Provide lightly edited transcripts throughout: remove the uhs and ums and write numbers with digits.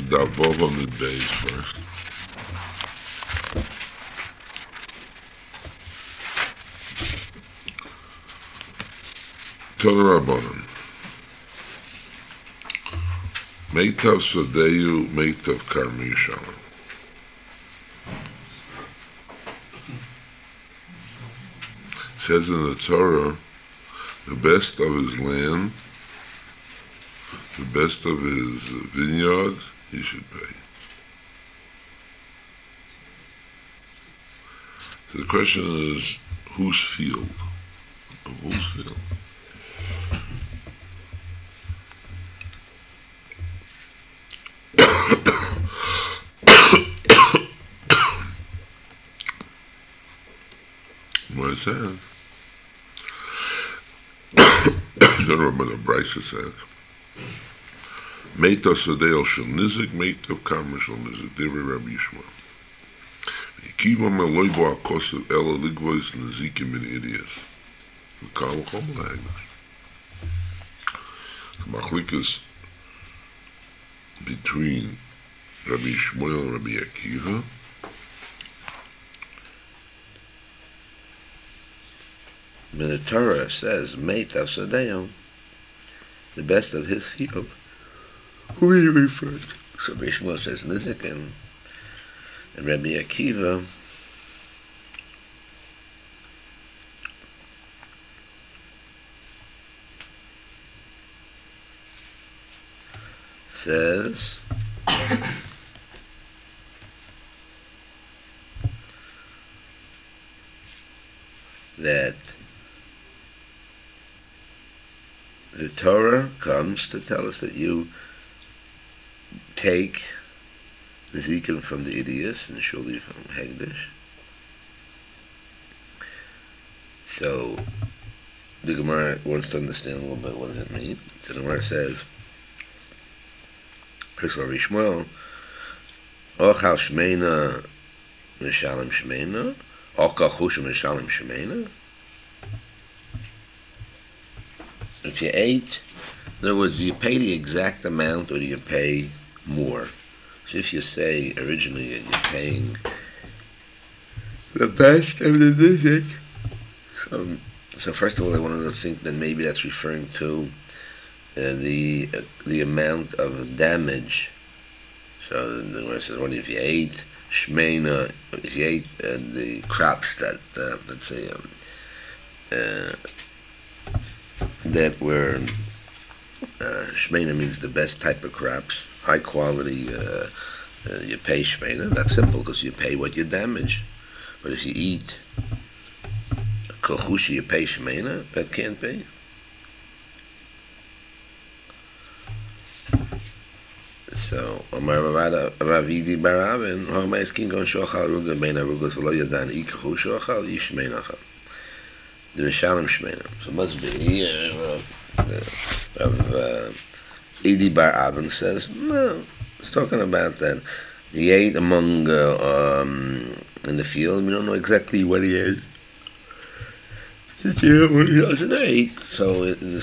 Davova mit Beis first. Torah Rabbanon. Meitav Sodeyu, Meitav Karmi Yishalom. Says in the Torah, the best of his land, the best of his vineyards, he should pay. So the question is, whose field? Of whose field? What it says. I don't know what the Brisa says. Meita Sadeo Shel Nizik, Meita Kamma Shel Nizik, Divrei Rabbi Yishmael. Kiva Meloi Bo HaKosev Ela Ligvois Nizikim Min Idias. V'Kal V'Chol L'Hagnas. The Machlikas between Rabbi Yishmael and Rabbi Akiva. When the Torah says, Meitav Sadeo, the best of his field, who he refers to? So Rabbi Yishmael says Nizik, and Rabbi Akiva says that the Torah comes to tell us that you take the Zikim from the Idias and Shuli from Hegdish. So the Gemara wants to understand a little bit what does it mean. So the Gemara says, First Rabbi Yishmael, Ochal Shmeina Mishalem Shmeina, Ochal Chusha Mishalem Shmeina. If you ate, in other words, do you pay the exact amount or do you pay more? So if you say originally you're paying the best of the Nizik, so first of all I wanted to think that maybe that's referring to the amount of damage. So the Gemara says, what if you ate Shmeina, if you ate the crops that, let's say, that were Shmeina means the best type of crops, high quality, you pay Shmeina. That's simple because you pay what you damage. But if you eat Kochushi, you pay Shmeina, that can't be. So, Omar Ravidi Baravin, Homais King on Shochal Ruga Bein Arugas V'lo Yadan Ikachu Shochal Yishmeinacha. The Mishalem Shmeina. So it must be Edi Bar Avin says, no, it's talking about that he ate among in the field. We don't know exactly what he ate. He doesn't eat, so he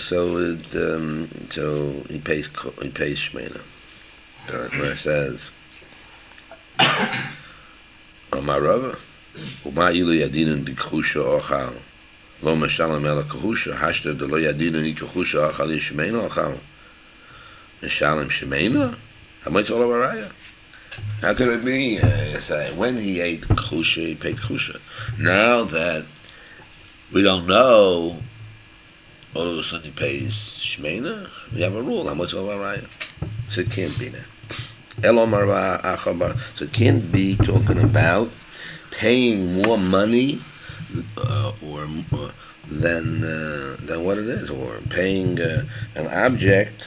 pays Shmeina. Where it says, Amarava, Uma Ilu Yadinin B'Khusha Ochal, Lo Mashalem Ela Kahusha, Hashta De Lo Yadinin B'Khusha Ochal Yishmeina Ochal, Mashalem Shmeina? How much all over Raya? How could it be? When he ate Khusha, he paid Khusha. Now that we don't know, all of a sudden he pays Shmeina, we have a rule, how much all over Raya? So it can't be that. So it can't be talking about paying more money or than what it is, or paying an object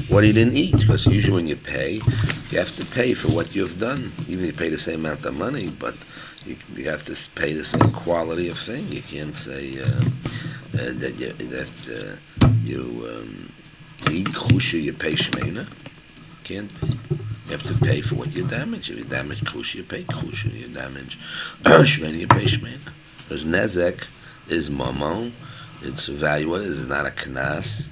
what he didn't eat. Because usually when you pay, you have to pay for what you've done. Even if you pay the same amount of money, but you have to pay the same quality of thing. You can't say that you eat Khusha, you pay Shmeina. Can't be. You have to pay for what you damage. If you damage Khusha, you pay Khusha. You damage Shmeina, you pay Shmeina. Because Nezek is Mamon. It's value. What is it? It's not a Kanas.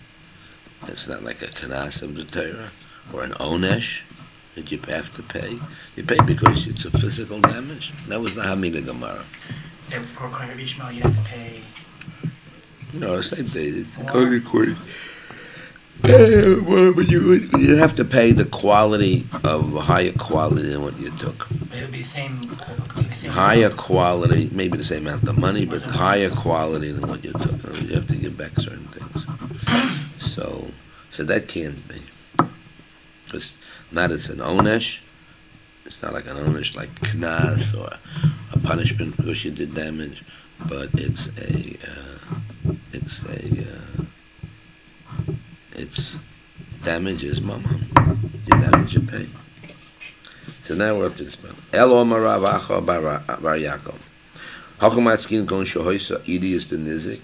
It's not like a Kanas of the Torah or an Onesh. that you have to pay. You pay because it's a physical damage. That was the Hamina Gemara. Therefore, according to Ishmael, you have to pay. No, same thing. But you have to pay the quality of a higher quality than what you took. It would be the same. Higher quality, maybe the same amount of money, but higher quality than what you took. You have to give back certain things. So that can't be. It's not. It's an onesh. It's not like an onesh like knas or a punishment because you did damage, but it's damage is mammon. You damage you pay. So now we're up to this point. El Omar Rav Acha Bar Yaakov. Hacham Askin Gon Shohoisa Idi is the nizik.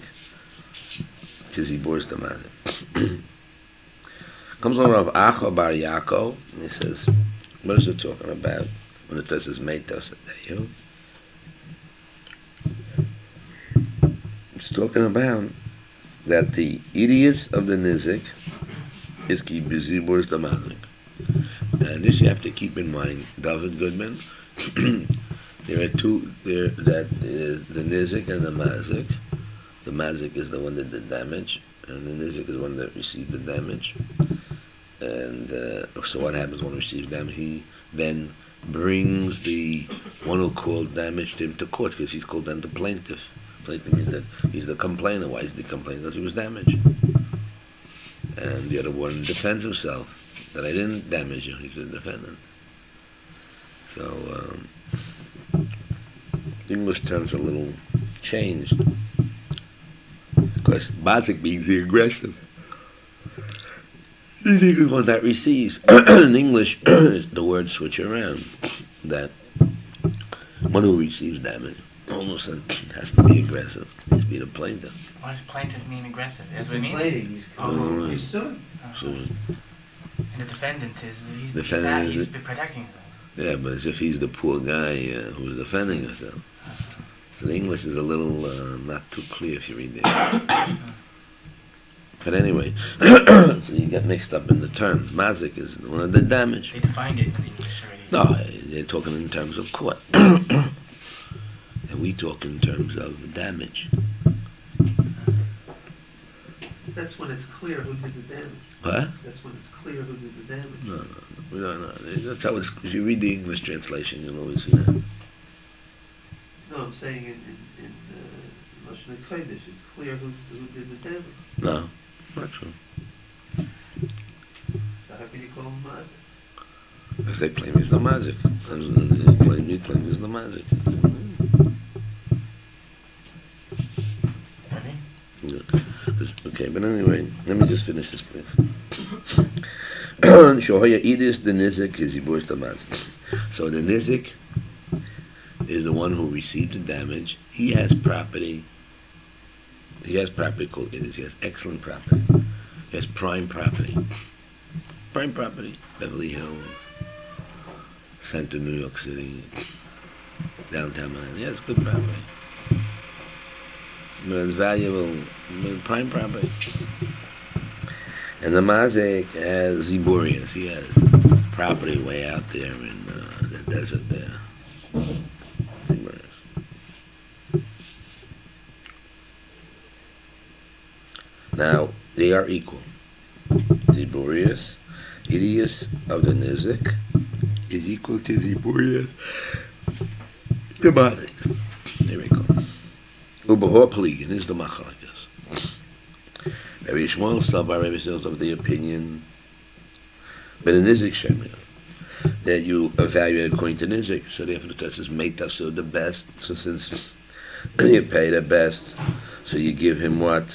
Tizi Bors the mazik. Comes on Rav Acha Bar Yaakov and he says, what is it talking about when it says Meitas Adeyu? It's talking about that the idiots of the nizik is ki busy Bors the mazik. And this you have to keep in mind, David Goodman. There are two there that is the nizik and the mazik. The mazik is the one that did damage, and the nizik is the one that received the damage. And so what happens when he receives damage? He then brings the one who caused damage to him to court because he's called then the plaintiff. Plaintiff means that he's the complainer. Why is he the complainer? Because he was damaged. And the other one defends himself. That I didn't damage you, he's the defendant. So, English terms are a little changed. Because Bazik means the aggressive. The one that receives. In English, the words switch around. That one who receives damage almost has to be aggressive. He has to be the plaintiff. Why does plaintiff mean aggressive? That's what it means? He's suing. And the defendant he's protecting himself. Yeah, but as if he's the poor guy who's defending himself. So the English is a little not too clear if you read it. But anyway, so you get mixed up in the terms. Mazik is the one that damage. They defined it in English already. No, they're talking in terms of court. And we talk in terms of damage. That's when it's clear who did the damage. What? That's when it's clear who did the damage. No, we don't know. That's how it's. If you read the English translation, you'll always see that. No, I'm saying in Lashon Kodesh, it's clear who did the damage. No, not true. So how can you call him mazik? Because they claim he's the mazik. They claim he's the mazik. Okay, but anyway, let me just finish this, please. Shohaya idis the nizik is yiburs the mazik. So the nizik is the one who received the damage. He has property. He has property called idis. He has excellent property. He has prime property. Prime property. Beverly Hills, Center, New York City, downtown Manhattan. He has good property. It's valuable, prime property. And the mazik has ziburias. He has property way out there in the desert there. Ziburias. Now, they are equal. Ziburias, idius of the nizik, is equal to ziburias, the mazik. There we go. Ubahor Pligin is the Machalikas. Rabbi Yishmael Sabar, Rabbi Yishmael of the opinion, but in Nizik Shemina, that you evaluate according to Nizik. So therefore the test is Meitas, so the best. So since you pay the best, so you give him what's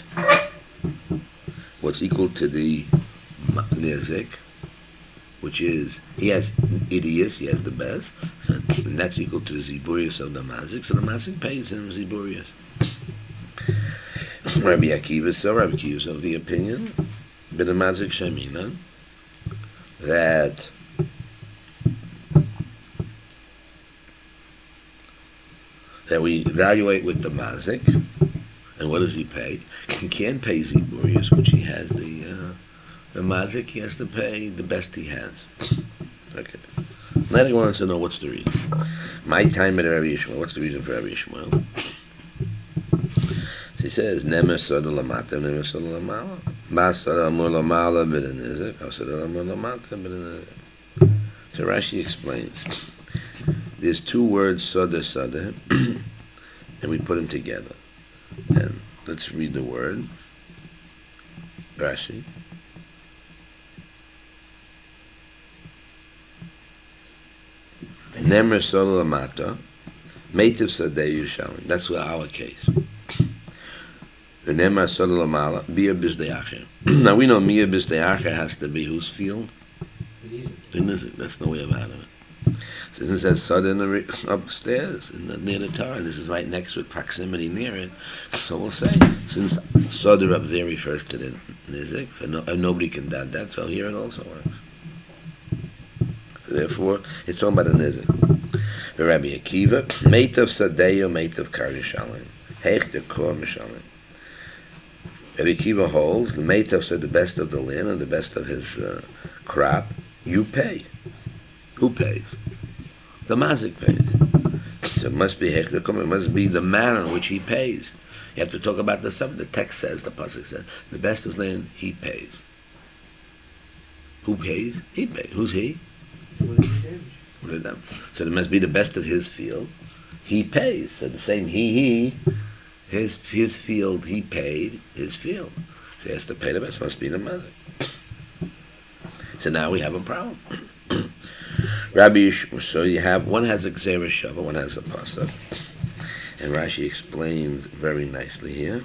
equal to the Nizik, which is, he has idios, he has the best, and that's equal to the Ziburius of the Mazik, so the Mazik pays him Ziburius. Rabbi Akiva is of the opinion, but the Mazik Shemina, that we evaluate with the Mazik, and what does he pay? He can't pay Ziburius, which he has the Mazik, he has to pay the best he has. Okay. Now he wants to know what's the reason. My time at Rabbi Yishmael. What's the reason for Rabbi Yishmael? He says, Nemer Soda Lamata, Nemer Soda Lamala. Ma Soda Amur Lamala B'Denizik, Or Soda Amur Lamata B'Denizik. So Rashi explains. There's two words, Soda, Soda, and we put them together. And let's read the word. Rashi. Nemer Soda Lamata, Meitiv Sadeh Yushalim. That's our case. V'nemar Soda Lamala, Bia Bizdeacher. Now we know Mia Bizdeacher has to be whose field? That's no way about it. Since it says Soda upstairs, near the Torah, this is right next to it, proximity near it. So we'll say, since Soda up there refers to the Nizik, and nobody can doubt that, so here it also works. So therefore, it's talking about the Nizik. Rabbi Akiva, Meitav Sadeyo, Meitav Karishalim, Heich de Kor Mishalim. Rabbi Akiva holds, the Meitav said the best of the land and the best of his crop, you pay. Who pays? The Mazik pays. So it must be Heich de Kor, it must be the manner in which he pays. You have to talk about the stuff. The text says, the pasuk says, the best of the land, he pays. Who pays? He pays. Who's he? So it must be the best of his field. He pays. So the same his field, he paid his field. So he has to pay the best. Must be the mother. So now we have a problem. Rabbi, so you have, one has a Gzera Shava, one has a Pasuk. And Rashi explains very nicely here.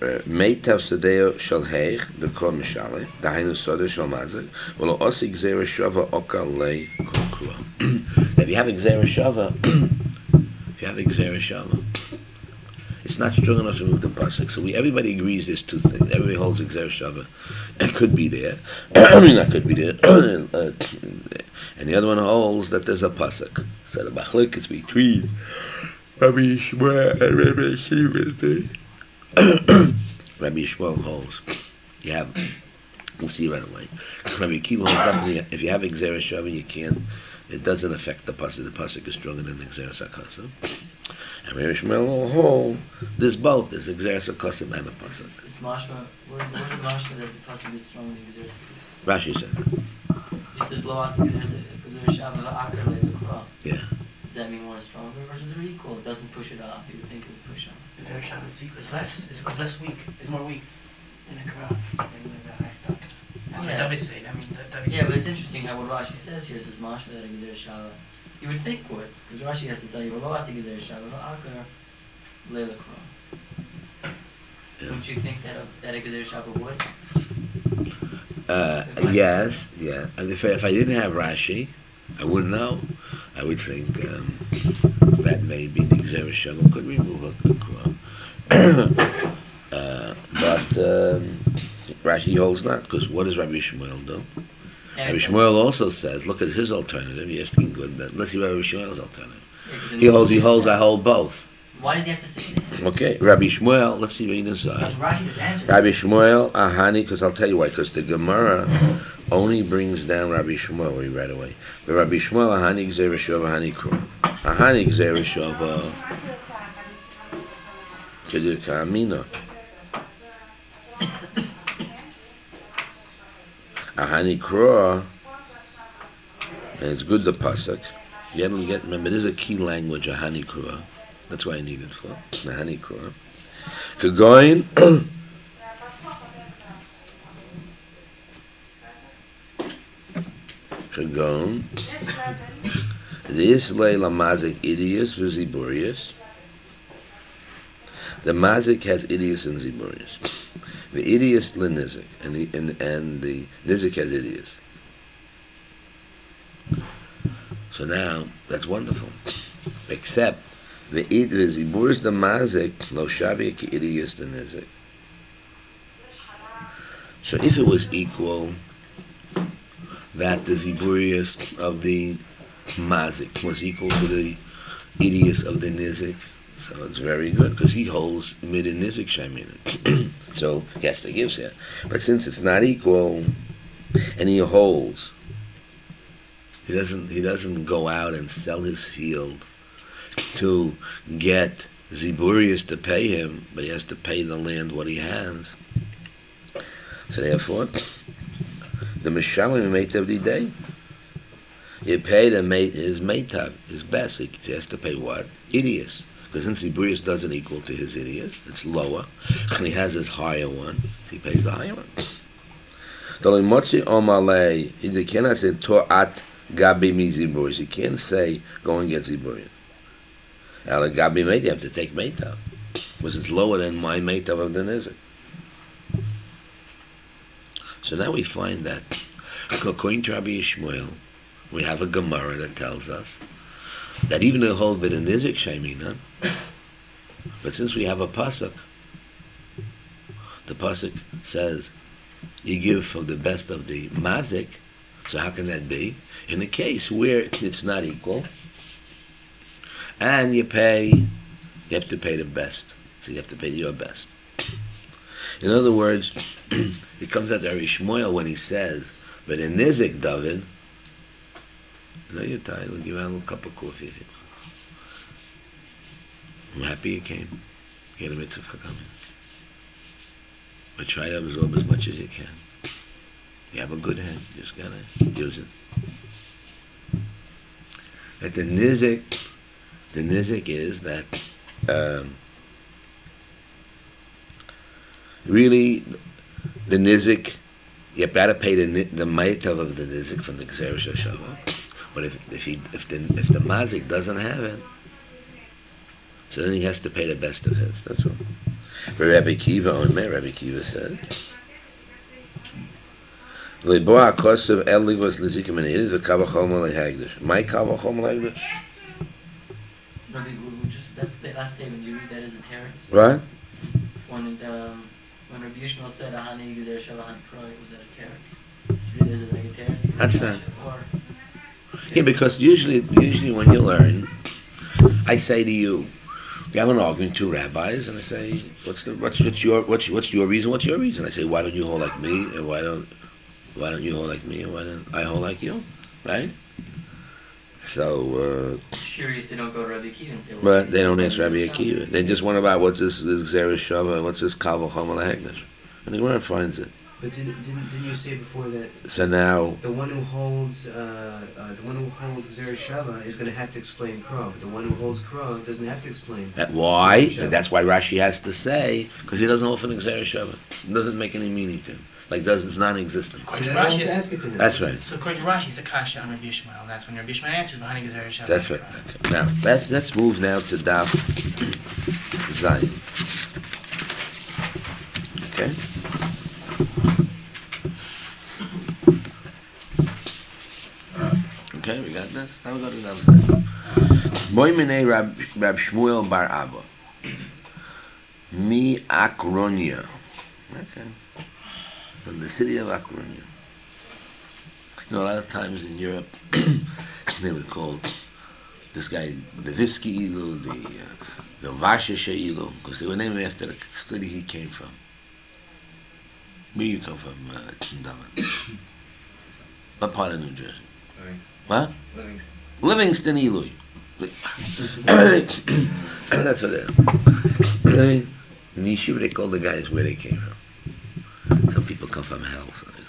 Meitav Sadeo Shal Heich, the Kor Mishale, Dahainu Soda Shal Mazik, V'lo Osi Gzera Shava Okar Lei Kol Kua. If you have a Gzera Shava, it's not strong enough to move the pasuk. So everybody agrees there's two things. Everybody holds a Gzera Shava. It could be there. That could be there. And the other one holds that there's a pasuk. So the Bachlik is between Rabbi Yishmael and Rabbi Yeshiva. Rabbi Yishmael holds. You have, we'll see right away. Rabbi Akiva holds definitely, if you have a Gzera Shava, you can't, it doesn't affect the pasuk. The pasuk is stronger than the Gzera Sakasa. And Rabbi Yishmael will hold, there's both, there's a Gzera Sakasa and a pasuk. It's mashma, where's the mashma that the pasuk is stronger than Gzera? Rashi said. Just as low as there's a Gzera Shava Akar like the Kra. Yeah. Does that mean one is stronger versus they're equal? It doesn't push it off. You would think it would push off. The Gzera Shava is less. It's less weak. It's more weak in the crowd than the Hashtak. That's what David said. I mean, yeah, but it's interesting how what Rashi says here is this mashma that a Gzera Shava. You would think would, because Rashi has to tell you, well, Loasi Gzera Shava Akar Leila Kra. Wouldn't you think that a Gzera Shava would? Yes, yeah. And if I didn't have Rashi, I wouldn't know. I would think that maybe the Gzera Shava could remove a Kra. But Rashi holds not, because what does Rabbi Shmuel do? Rabbi Shmuel also says, look at his alternative. You're asking good, but let's see what Rabbi Shmuel's alternative. He holds, I hold both. Why does he have to say that? Okay, Rabbi Shmuel, let's see what he decides. Rabbi Shmuel, Ahani, because I'll tell you why, because the Gemara only brings down Rabbi Shmuel right away. But Rabbi Shmuel, Ahani Gzera Shava, Ahani Kru. Ahani Gzera Shava, Kedir Ka'amina. Ahani Kru, and it's good the pasuk. You haven't get, remember, this is a key language, Ahani Kru. That's why I need it for Ahani Kru. Kagoin. Kagon. This way la mazik idius v'ziburius. The mazik has idius and ziburius. The idius l'nizik, and the nizik has idius. So now that's wonderful. Except the ziburius the mazik lo shavi ki idius the nizik. So if it was equal, that the ziburius of the mazik was equal to the idius of the nizik, so it's very good, because he holds mid and nizik shaimin. So he has to give here. But since it's not equal, and he holds, he doesn't go out and sell his field to get Ziburius to pay him, but he has to pay the land what he has. So therefore, the Mishalim made every day. He paid his Meitav, his best. He has to pay what? Idius. Because since Ziburius doesn't equal to his Idius, it's lower, and he has his higher one, he pays the higher one. So he cannot say To'at Gabi mi Ziburius. He can't say go and get Ziburius. Gabi Meitav, you have to take Meitav, because it's lower than my Meitav of the Nizik. So now we find that, according to Rabbi Yishmael, we have a Gemara that tells us that even though hold with a Nizik Shemina, but since we have a Pasuk, the Pasuk says, you give from the best of the Mazik, so how can that be? In a case where it's not equal, and you have to pay the best, so you have to pay your best. In other words, it comes out to Rabbi Shmuel when he says, but in Nizik David, I know you're tired, we'll give you a little cup of coffee if you I'm happy you came. You had a mitzvah for coming. But try to absorb as much as you can. You have a good head, you just gotta use it. That the nizik is that really the nizik, you have to pay the maitav of the nizik from the Gzeres Shava. But if the mazik doesn't have it, so then he has to pay the best of his. That's all. For Rabbi Kiva on me, Rabbi Kiva said, "Leboa kosev elig was lezikim and it is a kavachom lehagdish. My kavachom lehagdish." Rabbi, that's the last statement you read. That is a teretz. What? When Rabbi Yishmael said Ahani Gezer Shalahani Pro, was that a teretz? Should we read it as like a teretz? That's right. Or Yeah, because usually when you learn, I say to you, you have an argument, two rabbis, and I say, what's your reason? What's your reason? I say, why don't you hold like me, and why don't you hold like me, and why don't I hold like you, right? So, curious, they don't go to Rabbi Akiva and say, well, but they don't ask Rabbi Akiva. They just wonder about what's this Gzeres Shava, and what's this Kal V'chomer Lahegnish, and the Gemara finds it. But didn't you say before that? So now the one who holds Gzeres Shava is going to have to explain Krov. The one who holds Krov doesn't have to explain. why? That's why Rashi has to say, because he doesn't hold for the Gzeres Shava. It doesn't make any meaning to him. Like it's non-existent. According to Rashi, ask it to him. That's right. So according to Rashi, it's a kasha on Rabbi Yishmael. That's when Rabbi Yishmael answers behind Gezer Shalom. That's right. Okay. Now let's move now to Daf Zion. Okay. Okay, we got this. Now we go to Daf Zion. Moy minei Rab Shmuel bar Abba. Mi Akronia. Okay. From the city of Akronia. You know, a lot of times in Europe, they would call this guy the Visky Ilu, the Vashisha Ilu, because they were named after the city he came from. Where you come from, Daman? What part of New Jersey? What? Livingston Ilu. That's what they are. In Yeshiva, they call the guys where they came from. Some people come from hell, so they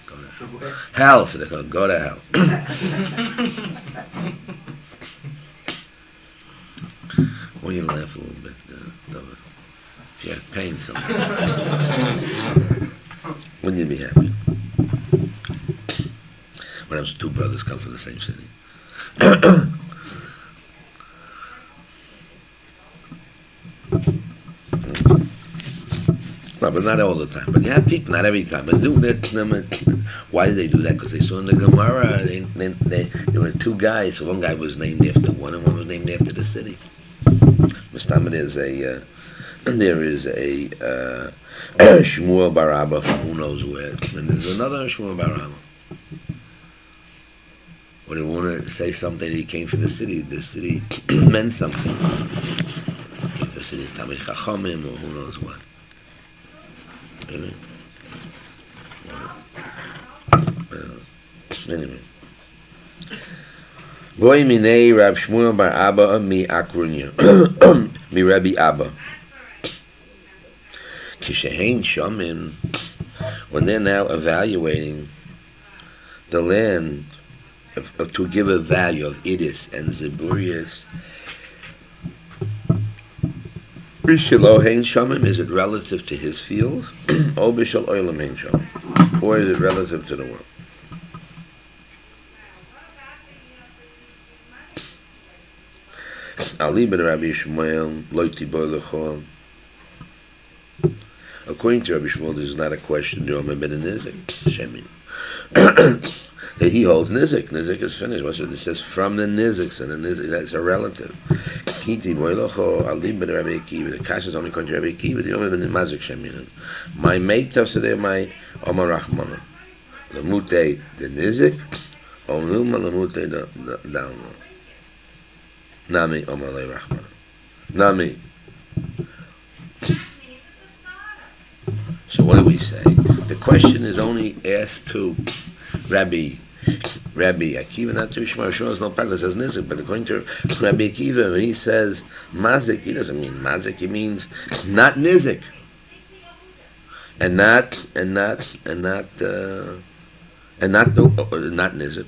go to hell, so they go to hell. Well, you laugh a little bit, if you have pain somewhere. Wouldn't you be happy? When I was two brothers come from the same city. No, but not all the time. But you have people, not every time. But do that. Why did they do that? Because they saw in the Gemara, there were two guys. So one guy was named after one, and one was named after the city. Mustama, there is a Shmuel bar Abba from who knows where, and there's another Shmuel bar Abba. When he wanted to say something, he came from the city meant something. He came from the city, Tamil Chachamim, or who knows what. Anyway. Goy minei Rab Shmuel bar Abba mi Akrunya. Mi Rabbi Abba. Kishehein Shamim, when they're now evaluating the land to give a value of Idis and Zeburius, Bishalo Hein Shamim, is it relative to his fields? Or Bishal Oilam Hein Shamim? Or is it relative to the world? Ali ben Rabbi Shmuel, Loiti Boilachon. According to Rabbi Shmuel, this is not a question to him ben Nizik, Shemin. That he holds Nizik. Nizik is finished. What's it? It says from the Nizik, and the Nizik, that's a relative. Kiti Boilacho, Ali ben Rabbi Akiva. The Kash is only according to Rabbi Akiva, the Omer ben Mazik Shemin. My mate of Sedeh, my Omar Rachmana. Lamute the Nizik, Omnuma Lamute the Download. Nami Omar Le Rachmana. Nami. So what do we say? The question is only asked to Rabbi Akiva, not to Shmuel. Shmuel is no practice as Nizik, but according to Rabbi Akiva, when he says Mazik, he doesn't mean Mazik, he means not Nizik. And not Nizik.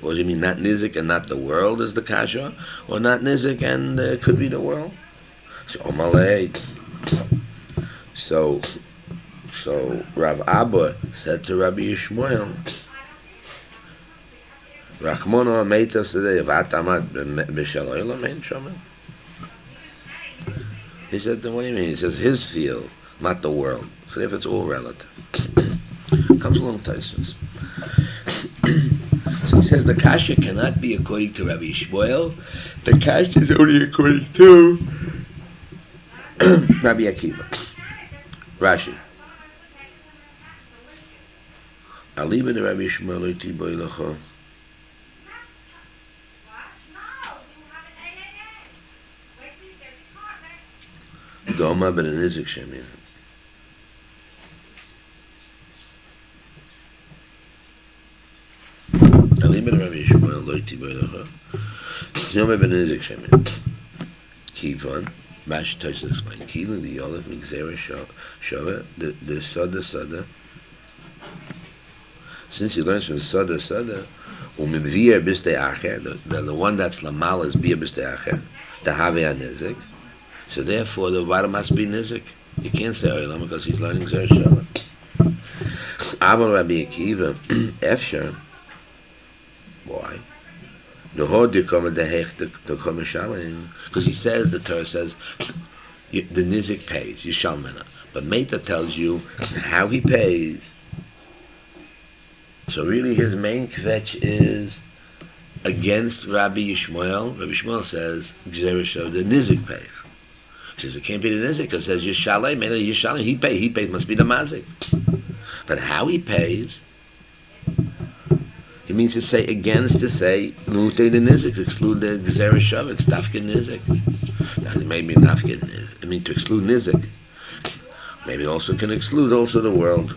What do you mean not Nizik and not the world is the Kasha? Or not Nizik and could be the world? So Omalei. So Rav Abba said to Rabbi Yishmael, Rachmono Ameita today, Vatamat B'Shel Olam Ein Shomer. He said, what do you mean? He says his field, not the world. So if it's all relative. Comes along Taisus. So he says the kasha cannot be according to Rabbi Yishmael. The kasha is only according to Rabbi Akiva. Rashi. Ali ben Rabbi Yishmael iti boilacha. Doma ben Nizik Shemin. Ali ben Rabbi Yishmael iti boilacha. Doma ben Nizik Shemin. Kivon. Mash touches explain. Kivon the Yolef Migzera Shava the Sada. Since he learns from Sada, umivir b'stei acher, the one that's lamal is bia b'stei acher, the havei nizik. So therefore, the bottom must be nizik. You can't say oilam because he's learning Zer Shabbat. Aval Rabbi Akiva, efshar. Why? The hod yikoma dehech the koma shalim, because he says the Torah says the nizik pays yishalmena, but Meta tells you how he pays. So really his main kvetch is against Rabbi Yishmael. Rabbi Yishmael says, the nizik pays. He says it can't be the nizik because it says Yishalei, he pays, must be the mazik. But how he pays, he means to say against, to say, Lute the nizik, to exclude the Gzera Shav, it's Tafkin nizik. Now it may be Tafkin nizik, I mean to exclude nizik. Maybe also can exclude also the world.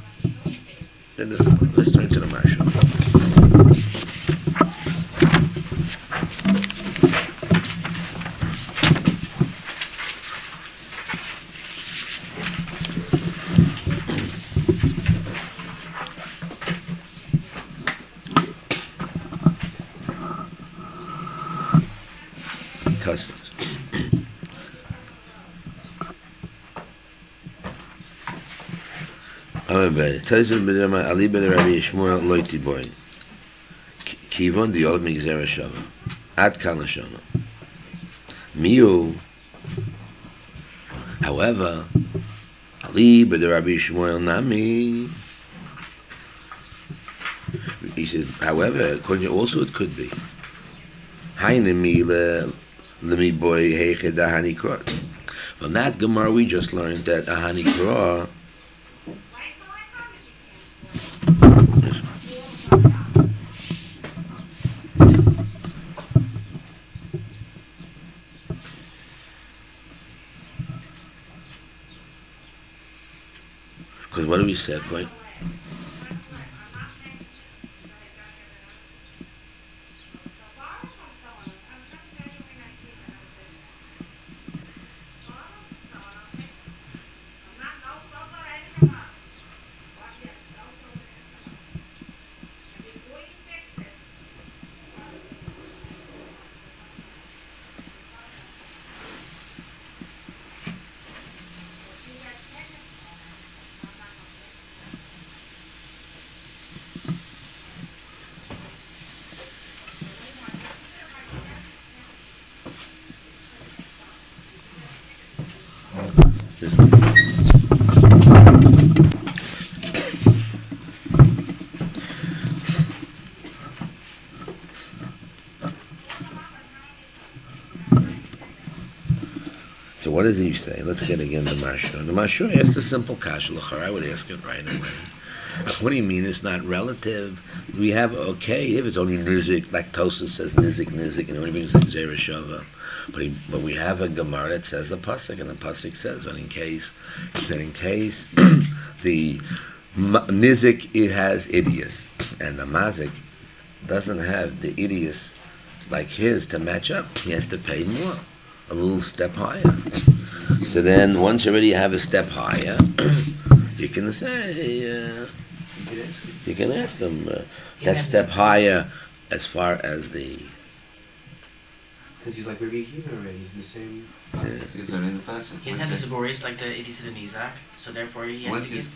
Let's turn to the Marshal. Ali ben Rabbi Yishmael loiti boin. Kivon the old migzera shava. Ad kan lashana. Miu. However, Ali ben Rabbi Yishmael nami. He said, however, according to also it could be. Haine mi lemi boy heiche dahani kror. From that Gemara we just learned that ahani kror. Because what do we say, Quite? So what does he say? Let's get again the Mashur. The Mashur asked a simple kasha. I would ask it right away. What do you mean it's not relative? We have, okay, if it's only nizik, like Tosa says nizik, and only brings like Zereshava. But we have a Gemara that says a pasuk, and the pasuk says that in case the nizik, it has idios, and the mazik doesn't have the idios like his to match up. He has to pay more, a little step higher. So then, once you already have a step higher, you can say, you can ask them that step higher as far as the. Because he's like Rabbi Yeshiva already. He's in the same. He's learning the passage. He doesn't have the Saborius like the Idis and Nizak, so therefore he has Once to he's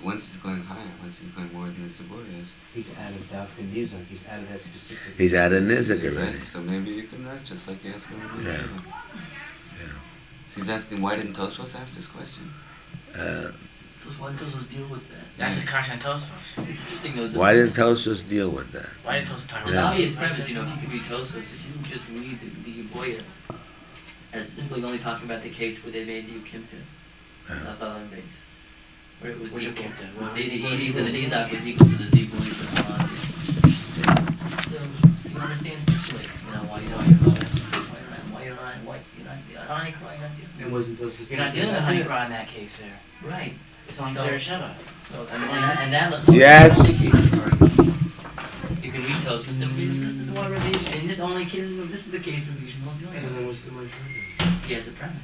going higher, once he's going more than the Saborius. He's out of Dafka Nizak. He's out of that specific. He's out of Nizik already. Exactly. So maybe you can ask just like you asked him. Yeah. So he's asking, why didn't Tosfos ask this question? Why does Tosfos deal with that? That's his Kasha and Tosfos. It's interesting though. Why didn't Tosos deal with that? Why did Tosfos talk The about obvious premise, if you could read Tosfos, if you just read the Boya as simply only talking about the case where they made the Ukimta, not the other base. Where it was Which equal. Ukimta? The Edis and the Nizak was equal to the Zibunis and the Malazis. So you understand simply, why you're not honey cry, you're not dealing. It wasn't Tosfos. You're not dealing with honey cry in that case there. Right. It's on So- Yeshiva. So, and that Yes. You can read Tosfos simply. This is what Rabbi, in this only case, this is the case Rabbi Yishmael is So dealing then with. what's the Mashur? He has a premise.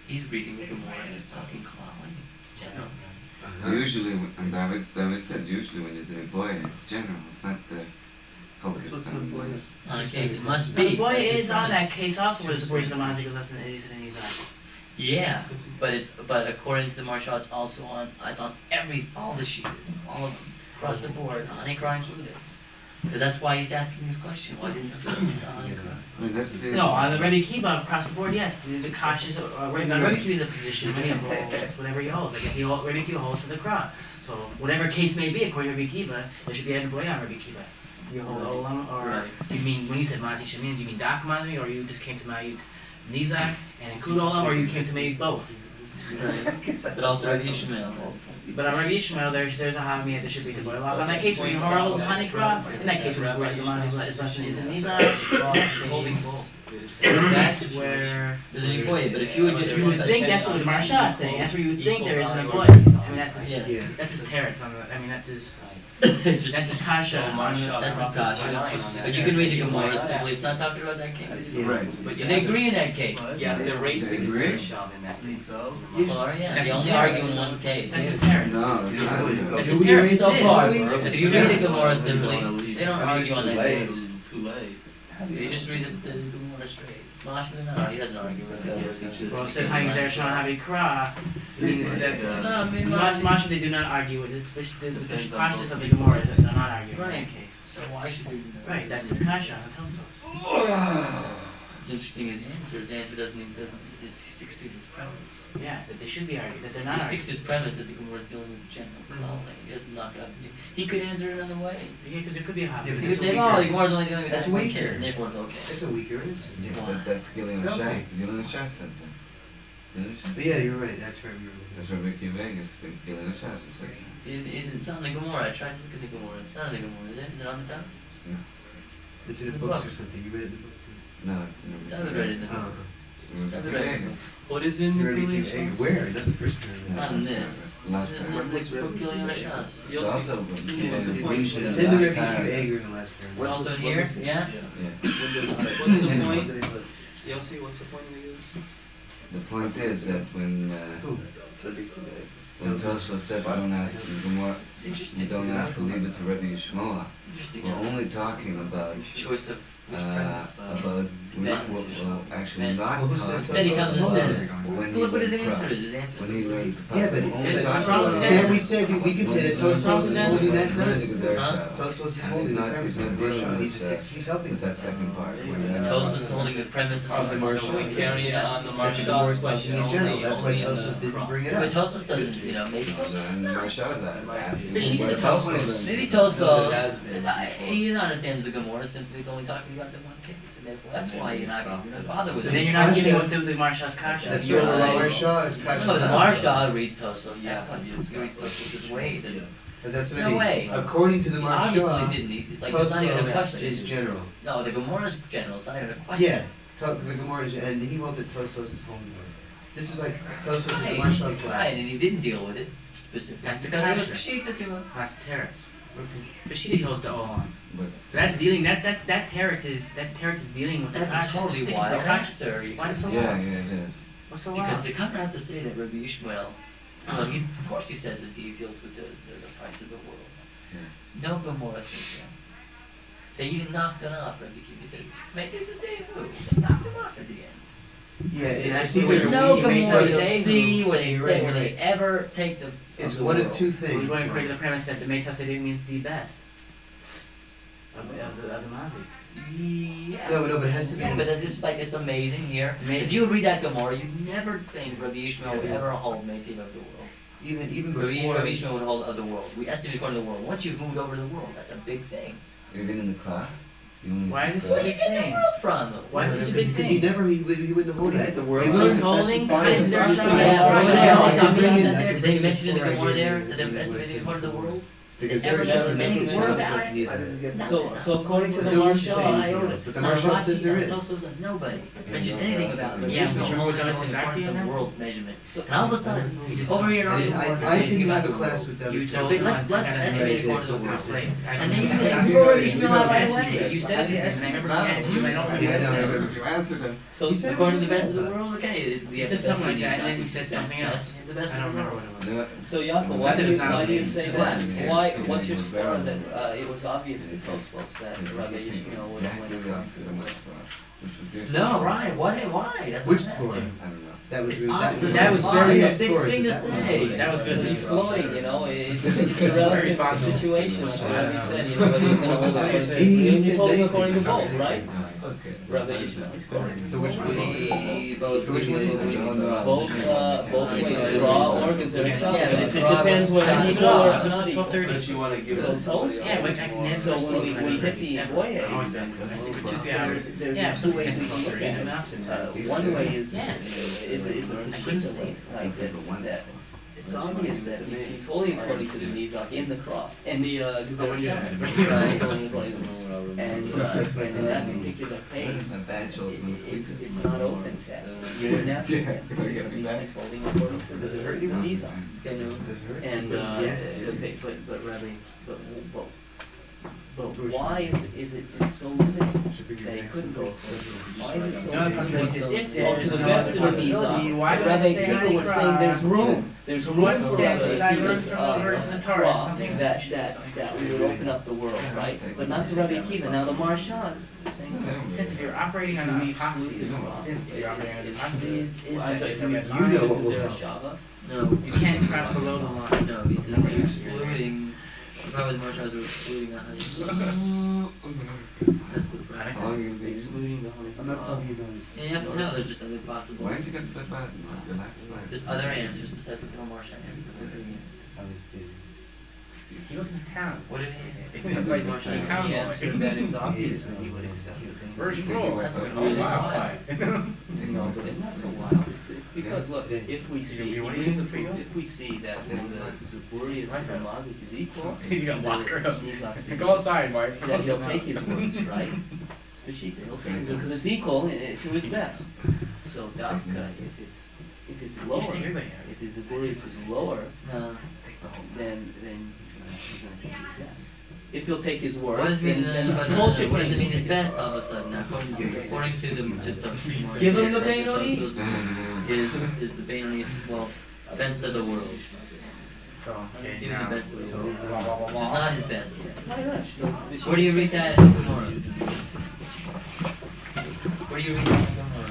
He's reading the Gemara and it's talking Kalali. It's general. Usually, and David said, usually when you're doing boy, it's general. It's not the focus What's on with boy? On a case, it must But be. the boy It's is a on that premise. case also where the Saborius and the Malazis goes less than Idis and Nizak. Yeah, but according to the Marsha, it's also on. It's on all the sheets, all of them, across the board, honey cry included. So that's why he's asking this question. Why didn't you honey cry? I mean, that's No, on the Rebbe Kiva across the board, yes. The Kashas, Rebbe Kiva is a position when he holds whatever he holds. Like if Rebbe Kiva holds to the crowd. So whatever case may be, according to Rebbe Kiva, there should be a boy on Rebbe Kiva. You hold Olam, or Right. do you mean when you said Mati Shemin, do you mean Dak Mati, or you just came to Mayut Nizak and include Olam, or you came to Mayut both? Right. But also Rabbi Yishmael. But on Rabbi Yishmael, there's a Hamiyah that should be to boy. On that case where you holds honey crop, in that case where the Mati is less than Nizak, he's holding both. That's where. There's an boy, but if you would You would think that's what the Marsha is saying. That's where you would think there is an boy. I mean, that's his teretz on the. I mean, that's his. That's his kasha. That's his kasha. But you can read the Gemara simply. It's not talking about that case. right. But they agree in that case. Yeah, they're racing Agree? shove in that case. Well, yeah, they only argue in one case. That's his teretz. No, it's not. That's his teretz. So far, It is. if you read the Gemara simply, they don't argue on that case. Too late. They just read the Gemara straight. Mashma, no, he doesn't argue with that. Well, it said Hayim Zer Shon Havi Kra. Means that No, I mean, Mashma they do not argue with it. The pashtus of the Gemara is that they're not arguing in that case. So why should we do that? Right, that's his kasha on Tosos. It's interesting his answer. His answer he sticks to his premise. Yeah, that they should be arguing, that they're not He arguing. sticks to his premise that the Gemara is dealing with general knowledge. He doesn't knock it out. He could answer it another way. Yeah, because there could be a Havi. Yeah, He but could say, oh, the Gemara is only dealing with That's that one weaker. case, and everyone's okay. That's a weaker answer. That's Gillian Shas. Gillian Shas says that. Gillian Shas. But yeah, you're right. That's right. That's what Ricky Vegas thinks. Gillian Shas says that. It's not in the Gemara. I tried to look at the Gemara. It's not in the Gemara, is it? Is it on the top? It's in the books or something. You read it in the book? No, I haven't read it in the book. Ricky Vegas. What is in You the read it Galatians? in Where? Not the first paragraph. Not in this. last This paragraph. is peculiar Shas. It's also It's in the Rebbe Yeshiva Eger in the last paragraph. Also in here, yeah? Yeah. What's the point? Yossi, what's the point we use? The point is that when Tosfos said, don't ask the Gemara, It's you interesting. don't ask the Liba to Rabbi Yishmael, Interesting. we're only talking about Choice of we're actually not Well, who says talking Then he comes and says, when he look what his learns answer Torah. is. His answer When he is learns the Yeah, but Pasuk, only it's talking wrong with about that. Can't we say, we can say that Tosfos is holding that premise? Huh? Tosfos is holding the premise of the Marsha. He's helping with that second part. Tosfos is holding the premise of the Marsha. So we carry it on the That the Marshal's Gemara is question talking in general. only. That's why only in Tosfos the didn't bring it But up. Tosfos doesn't, maybe Tosfos. And Marsha's asking. But she what did about Tosfos. when he Maybe learns Tosfos, he understands the Gemara simply it's only talking about the one case. And therefore, that's why you're not bothered with So it. then you're not giving what the Marshal's kasha. That's You're right. saying- Marsha is Kasha. No, the Marsha reads Tosfos. Yeah, he reads Tosfos' way. There's But that's what I no mean. way. According to the He obviously Marsha, didn't. It's like, it's not even a Tosfos question. is general. No, the Gemara's general. It's not even a question. Yeah, the Gemara is, and he holds that Tosfos is holding it. This is like Tosfos is the Right, Marsha's right, glass. and he didn't deal with it specifically. That's the because it was kasha. Pshita to him. That's teretz. But she holds the Olam. But So that's dealing. That teretz is dealing with the That's a kasha. totally Sticking wild to the kasha. answer. You Why can't- so yeah, wild? it is. What's so Because wild? to come out to say that Rabbi Ishmael, well, of course he says that he deals with the price of the world. Yeah. No Gemara says that. They even knocked it off, Rabbi Kiva. He said, make this a day who? They knocked him off at the end. Yeah, and I There's think There's that no we make Gemara the that day see who- where they You're say, right, where you're they ever take the it's of the one world. of two We're things. going according to the premise that the Meitav Seder means the best of the Mazik. Yeah. No, but it has to be. Yeah, but it's just like, it's amazing here. Amazing. If you read that Gemara, you'd never think Rabbi Ishmael would ever hold making of the world. Even Rabbi before. Ishmael would hold of the world. We estimate according to the world. Once you've moved over to the world, that's a big thing. Even in the class? You only Why is it see so Where the- did you get the world from? Why is it such a big Because he thing? never, he wouldn't have hold it. The word- He He learned was holding. that's How does there fine. show Yeah, that? over there, I all can talking bring about in- that I there. can Did they bring in mention in the before I Gemara give there you that they're what I estimating said according to the before. world? Because They ever there mention is any word about it? So according to the There's no reason to Marshal, say I anything else, but the Marshal says there is. Nobody mentioned anything about it. Yeah, but you only remember according that to in the that? world measurement. And all of a sudden, over here in our And world, I think you have a class with them. You told But him let's I estimate gotta according to the do world. it. And then you already Ishmael out right away. You said it, and I remember you asked you, I don't Yeah, I know, I remember. remember. You answered it. So He said according to the it was best of the best. world, okay. You said something like that, and then you said something else. The best I of don't the remember world. what it was. Yeah. so Yaakov, why That do is you, not why do you obvious. say It's that? what? Why, what's your score that it was obvious to Tosfos that Rabbi Yishmael was Yeah, when you he got to the next part, which was this. No, right? Why? That's Which what I'm score? asking. I don't know. That was, It's odd. That was odd. very It's a big scores, thing to but that was- say. That was good. He's flowing, you know, it's a Very relative responsible. situation, like Yeah. Rabbi said, you know, whether he's gonna hold it. He's holding according to both, right? Okay. Rabbi Yishmael is correct. So which one? Both Which one is it? Both ways, raw or considered Yeah, chocolate. but It it's depends raw. whether It's equal raw. or It's not equal. 12:30. You wanna give So it. toast? Yeah, which I can never. So when we hit the voyage, Always been. I think for 2 hours. there's Yeah, two ways we something can look at it. One way is Yeah. a precise thing, like that it's obvious that he's holding according to the Nizak in the crop, and the and in that particular case, That's a bad choice. it's not open fat. You're not he's holding according to the Nizak, you know, and but Rabbi, but why is it so limited that he couldn't go further? Why is it so No, limited? because if Well, to the best of the Nizak, why do I Rabbi say Kiva was saying there's room. There's room What for steps Rabbi did I learn Kiva's from the verse in the Torah? crop Something- that we would open up the world, right? But not to Rabbi Kiva. Now the Marshal is saying Since if you're operating on the hypothesis, since you're operating on the hypothesis, I'm sorry, that is you know what is will there a happen. Shava? No, you can't cross below the line. No, because you're excluding. Probably the Marshals are excluding the honey. That's the How problem. long you been? Excluding the honey. I'm not talking about it. And you have to know there's just other possible. Why didn't you get that bad? The last line. There's other answers besides the Marshal answer. I was busy. He wasn't in town. What did he answer? It's like Marshall in town. He answered that it's obvious that he would accept the thing. Version roll. That's Oh, really wow. wild. No, but it's not so wild. It's because look, if we see, What do you think? if we see that when the Zuburi is Mazik is equal, He's gonna lock her up. Nizak is Go outside, Mike. that he'll take his words, right? Spashita, he'll take it because it's equal to his best. So Dafka, if it's If it's You lower, should think everybody if his ability is lower, No. then he's gonna take his best. If he'll take his worst, What does it mean? then But bullshit. what does it mean? His best all of a sudden? According to the Give him the Benoni. Is the Benoni best of the world? So, okay, Give him now, the best of the world. blah, blah, blah, Which is blah. not his best. Why not? So, Where do you read that in Gemara? Where do you read that in Gemara?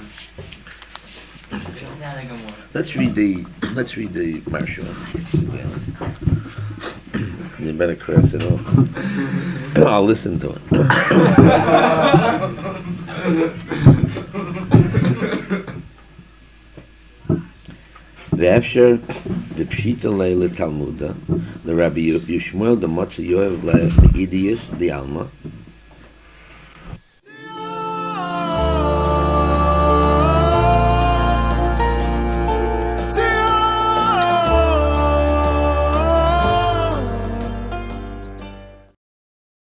It's not in Gemara. Let's read the Marshal. You better cross it off. I'll listen to it. The Efsher, the Pshita Leila Talmuda, the Rabbi Yishmael, the Motzer Yoev, the Idius, the Alma,